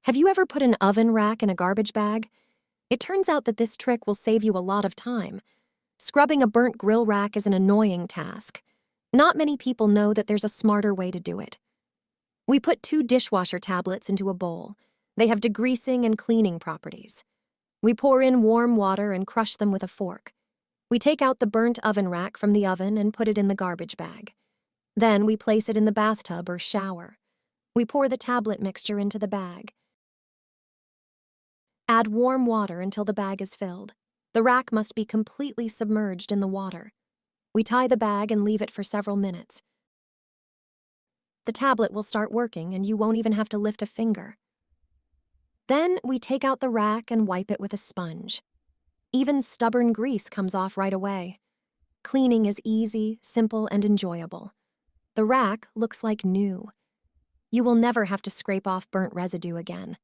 Have you ever put an oven rack in a garbage bag? It turns out that this trick will save you a lot of time. Scrubbing a burnt grill rack is an annoying task. Not many people know that there's a smarter way to do it. We put 2 dishwasher tablets into a bowl. They have degreasing and cleaning properties. We pour in warm water and crush them with a fork. We take out the burnt oven rack from the oven and put it in the garbage bag. Then we place it in the bathtub or shower. We pour the tablet mixture into the bag. Add warm water until the bag is filled. The rack must be completely submerged in the water. We tie the bag and leave it for several minutes. The tablet will start working and you won't even have to lift a finger. Then we take out the rack and wipe it with a sponge. Even stubborn grease comes off right away. Cleaning is easy, simple, and enjoyable. The rack looks like new. You will never have to scrape off burnt residue again.